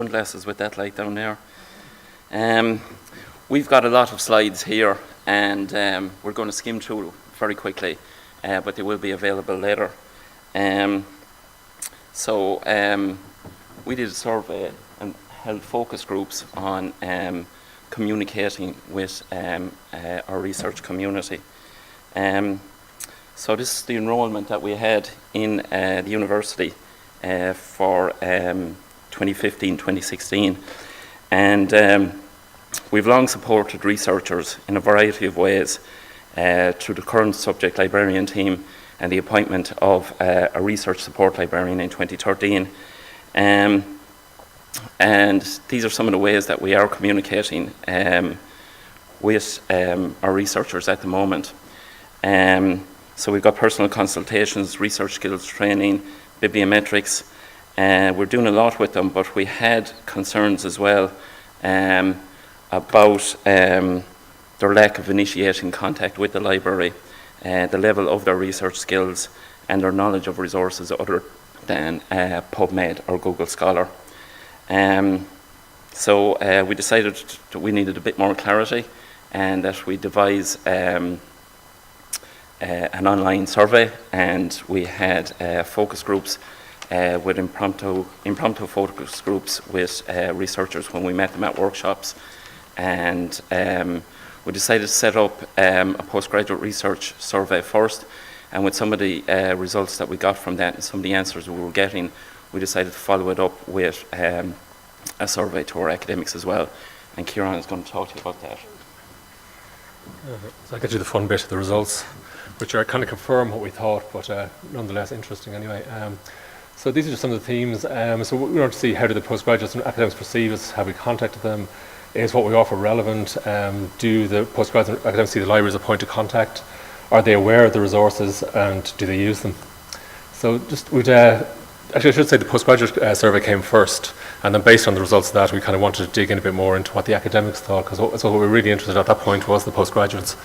Glasses with that light down there. We've got a lot of slides here, and we're going to skim through very quickly, but they will be available later. We did a survey and held focus groups on communicating with our research community. So this is the enrolment that we had in the university for 2015-2016, and we've long supported researchers in a variety of ways through the current Subject Librarian Team and the appointment of a Research Support Librarian in 2013. And these are some of the ways that we are communicating with our researchers at the moment. So we've got personal consultations, research skills training, bibliometrics. We're doing a lot with them, but we had concerns as well about their lack of initiating contact with the library, the level of their research skills, and their knowledge of resources other than PubMed or Google Scholar. So we decided that we needed a bit more clarity, and that we devise an online survey, and we had focus groups with impromptu focus groups with researchers when we met them at workshops. And we decided to set up a postgraduate research survey first, and with some of the results that we got from that and some of the answers we were getting, we decided to follow it up with a survey to our academics as well. And Ciaran is going to talk to you about that. So I'll get you the fun bit of the results, which are kind of confirm what we thought, but nonetheless interesting anyway. So these are just some of the themes. So we want to see, how do the postgraduates and academics perceive us? Have we contacted them? Is what we offer relevant? Do the postgraduate academics see the library as a point of contact? Are they aware of the resources, and do they use them? So just actually I should say the postgraduate survey came first, and then based on the results of that, we kind of wanted to dig in a bit more into what the academics thought, because what we were really interested in at that point was the postgraduates.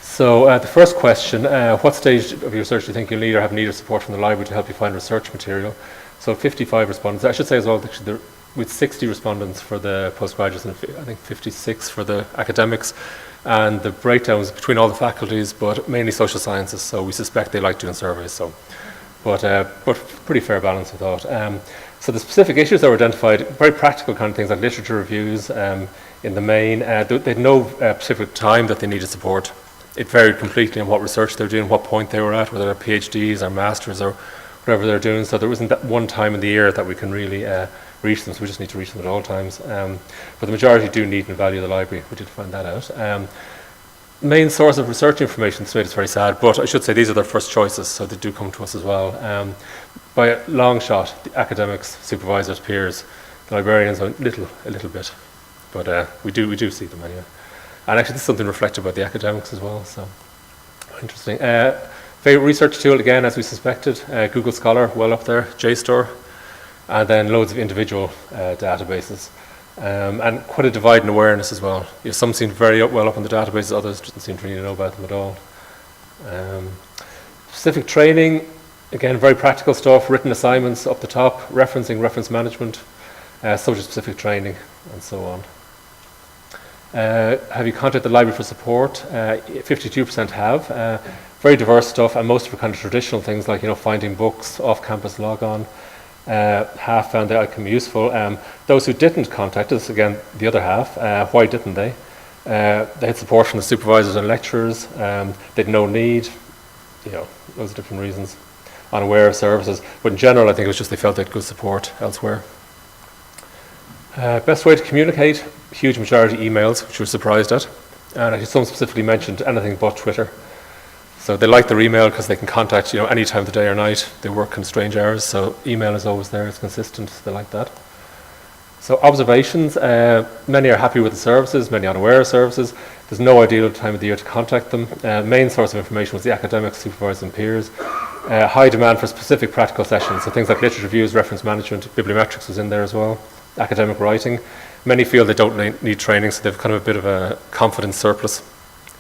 So the first question, what stage of your research do you think you'll need or have needed support from the library to help you find research material? So 55 respondents. I should say as well, actually, with 60 respondents for the postgraduates and I think 56 for the academics. And the breakdown was between all the faculties, but mainly social sciences, so we suspect they like doing surveys. But pretty fair balance, we thought. So the specific issues that were identified, very practical kind of things like literature reviews in the main. They had no specific time that they needed support. It varied completely on what research they were doing, what point they were at, whether they're PhDs or masters or whatever they're doing. So there wasn't that one time in the year that we can really reach them, so we just need to reach them at all times. But the majority do need and value the library. We did find that out. Main source of research information, this made us very sad, but I should say these are their first choices, so they do come to us as well. By a long shot, the academics, supervisors, peers, the librarians, a little bit, but we do see them anyway. And actually, this is something reflected by the academics as well, so interesting. Favorite research tool, again, as we suspected, Google Scholar, well up there, JSTOR, and then loads of individual databases. And quite a divide in awareness as well. Some seem very well up on the databases, others didn't seem to really know about them at all. Specific training, again, very practical stuff, written assignments up the top, referencing, reference management, subject-specific training, and so on. Have you contacted the library for support? 52% have. Very diverse stuff, and most of it kind of traditional things like finding books, off-campus log-on. Half found the outcome useful. Those who didn't contact us, again, the other half, why didn't they? They had support from the supervisors and lecturers. They had no need, loads of different reasons. Unaware of services, but in general, I think it was just they felt they had good support elsewhere. Best way to communicate, huge majority emails, which we were surprised at. And actually some specifically mentioned anything but Twitter. So they like their email because they can contact any time of the day or night. They work in strange hours, so email is always there, it's consistent, they like that. So observations, many are happy with the services, many unaware of services. There's no ideal time of the year to contact them. Main source of information was the academics, supervisors and peers. High demand for specific practical sessions, so things like literature reviews, reference management, bibliometrics was in there as well. Academic writing. Many feel they don't need training, so they've kind of a bit of a confidence surplus,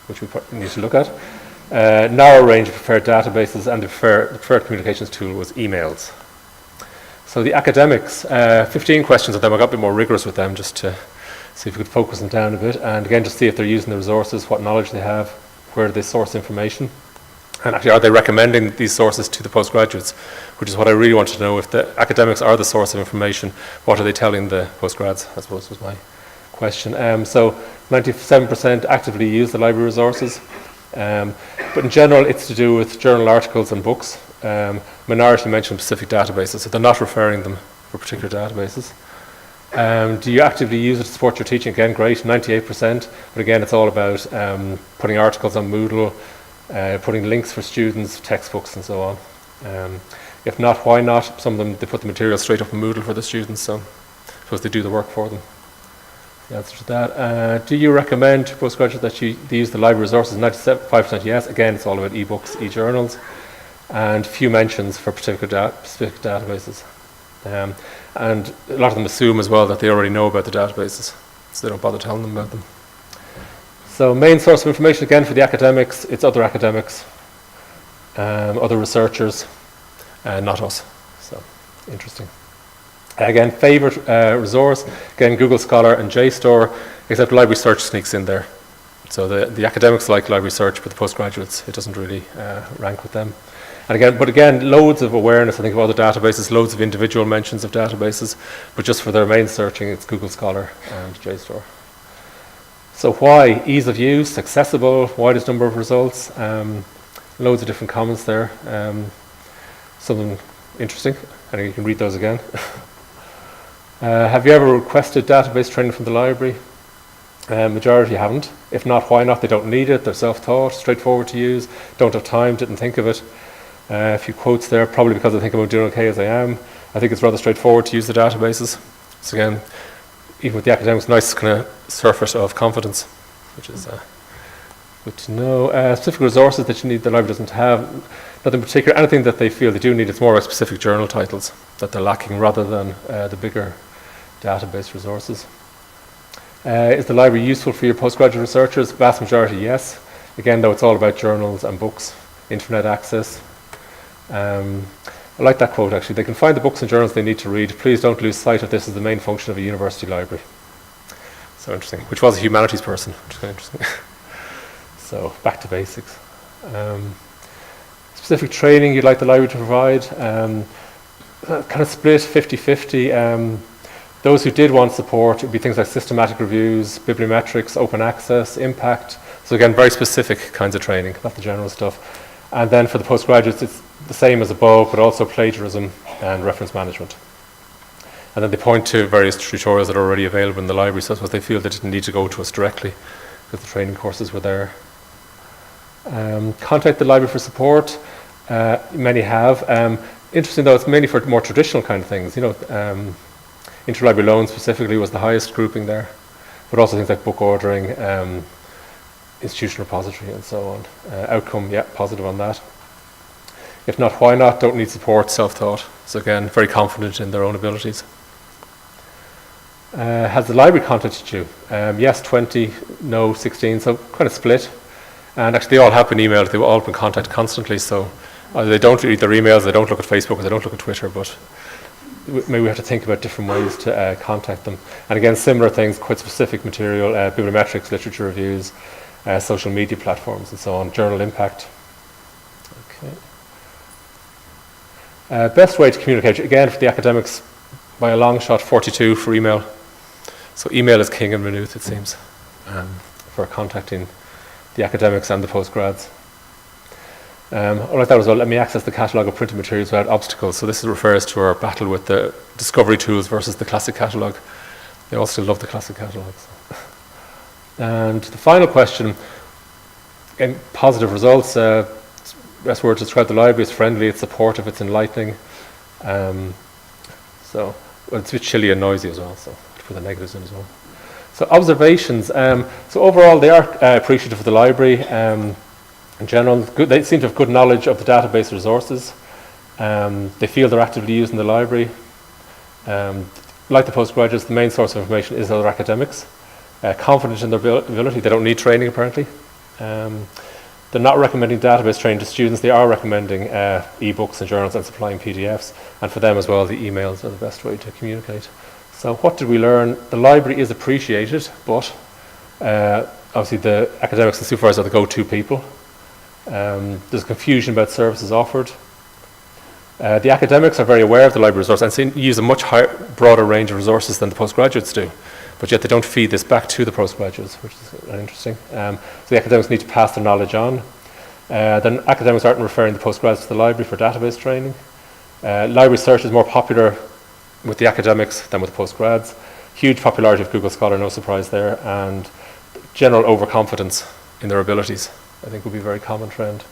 which we need to look at. Narrow range of preferred databases, and the preferred communications tool was emails. So the academics, 15 questions of them. I got a bit more rigorous with them just to see if we could focus them down a bit. And again, just see if they're using the resources, what knowledge they have, where do they source information. And actually, are they recommending these sources to the postgraduates, which is what I really want to know. If the academics are the source of information, what are they telling the postgrads, I suppose was my question. So 97% actively use the library resources. But in general, it's to do with journal articles and books. Minority mention specific databases, so they're not referring them for particular databases. Do you actively use it to support your teaching? Again, great, 98%. But again, it's all about putting articles on Moodle, putting links for students, textbooks, and so on. If not, why not? Some of them, they put the material straight up in Moodle for the students, so I suppose they do the work for them. The answer to that. Do you recommend to postgraduates that they use the library resources? 95% yes. Again, it's all about ebooks, e-journals, and few mentions for specific databases. And a lot of them assume as well that they already know about the databases, so they don't bother telling them about them. So main source of information, again, for the academics, it's other academics, other researchers, not us. So, interesting. Again, favourite resource, again, Google Scholar and JSTOR, except Library Search sneaks in there. So the academics like Library Search, but the postgraduates, it doesn't really rank with them. And again, loads of awareness, I think, of other databases, loads of individual mentions of databases, but just for their main searching, it's Google Scholar and JSTOR. So why? Ease of use, accessible, widest number of results, loads of different comments there. Some of them interesting, and you can read those again. Have you ever requested database training from the library? Majority haven't. If not, why not? They don't need it, they're self-taught, straightforward to use, don't have time, didn't think of it. A few quotes there, probably because I think I'm doing okay as I am. I think it's rather straightforward to use the databases. So again, even with the academics, nice kind of surface of confidence, which is good to know. Specific resources that you need, the library doesn't have. Nothing particular, anything that they feel they do need, it's more about specific journal titles that they're lacking rather than the bigger database resources. Is the library useful for your postgraduate researchers? Vast majority, yes. Again, though, it's all about journals and books, internet access. I like that quote, actually. They can find the books and journals they need to read. Please don't lose sight of this as the main function of a university library. So interesting. Which was a humanities person, which is kind of interesting. So, back to basics. Specific training you'd like the library to provide? Kind of split 50-50. Those who did want support, it would be things like systematic reviews, bibliometrics, open access, impact. So again, very specific kinds of training, not the general stuff. And then for the postgraduates, it's the same as above, but also plagiarism and reference management. And then they point to various tutorials that are already available in the library, so that's what they feel they didn't need to go to us directly, because the training courses were there. Contact the library for support. Many have. Interesting though, it's mainly for more traditional kind of things. You know, interlibrary loans specifically was the highest grouping there, but also things like book ordering, institutional repository and so on. Outcome, yeah, positive on that. If not, why not? Don't need support, self-taught. So again, very confident in their own abilities. Has the library contacted you? Yes, 20, no, 16, so kind of split. And actually they all have been emailed, they've all been contacted constantly, so they don't read their emails, they don't look at Facebook, or they don't look at Twitter, but maybe we have to think about different ways to contact them. And again, similar things, quite specific material, bibliometrics, literature reviews, social media platforms and so on, journal impact. Okay. Best way to communicate, again for the academics, by a long shot, 42 for email. So email is king in Maynooth, it seems, for contacting the academics and the postgrads. I like that as well. Let me access the catalogue of printed materials without obstacles. So this refers to our battle with the discovery tools versus the classic catalogue. They all still love the classic catalogues. And the final question, again, positive results. Best word to describe the library is friendly, it's supportive, it's enlightening. Well, it's a bit chilly and noisy as well, so I'll put the negatives in as well. So observations. So overall, they are appreciative of the library. In general, they seem to have good knowledge of the database resources. They feel they're actively using the library. Like the postgraduates, the main source of information is other academics. Confident in their ability, they don't need training apparently. They're not recommending database training to students. They are recommending e-books and journals and supplying PDFs. And for them as well, the emails are the best way to communicate. So what did we learn? The library is appreciated, but obviously the academics and supervisors are the go-to people. There's confusion about services offered. The academics are very aware of the library resource and use a much broader range of resources than the postgraduates do, but yet they don't feed this back to the postgraduates, which is interesting. So the academics need to pass their knowledge on. Then academics aren't referring the postgraduates to the library for database training. Library search is more popular with the academics than with postgrads. Huge popularity of Google Scholar, no surprise there, and general overconfidence in their abilities, I think, would be a very common trend.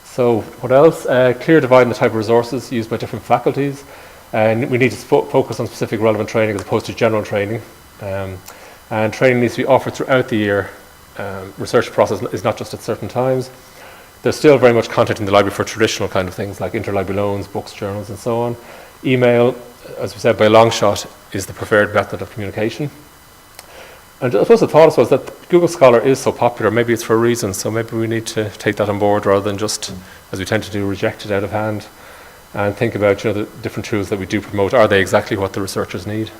So what else? Clear divide in the type of resources used by different faculties. And we need to focus on specific relevant training as opposed to general training. And training needs to be offered throughout the year. Research process is not just at certain times. There's still very much content in the library for traditional kind of things like interlibrary loans, books, journals, and so on. Email, as we said, by a long shot, is the preferred method of communication. And I suppose the thought was that Google Scholar is so popular, maybe it's for a reason, so maybe we need to take that on board rather than just, as we tend to do, reject it out of hand, and think about, you know, the different tools that we do promote. Are they exactly what the researchers need?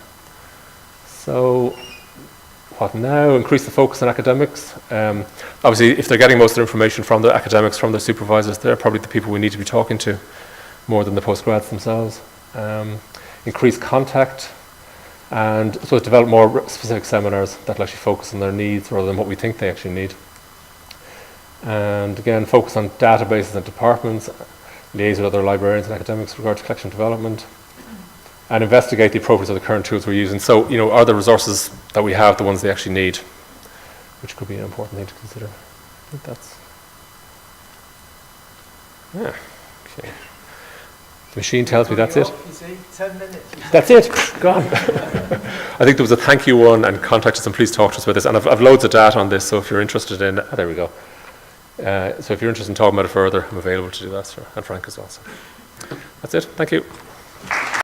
So what now? Increase the focus on academics. Obviously, if they're getting most of their information from the academics, from their supervisors, they're probably the people we need to be talking to more than the postgrads themselves. Increase contact. And so develop more specific seminars that will actually focus on their needs rather than what we think they actually need. And again, focus on databases and departments, liaise with other librarians and academics with regard to collection development, and investigate the appropriateness of the current tools we're using. So, you know, are the resources that we have the ones they actually need, which could be an important thing to consider. I think that's, yeah, okay. The machine tells me that's it. 10 minutes. That's it. Gone. I think there was a thank you one and contact us and please talk to us about this. And I've loads of data on this, so if you're interested in, there we go. So if you're interested in talking about it further, I'm available to do that, sir, and Frank as well. So that's it. Thank you.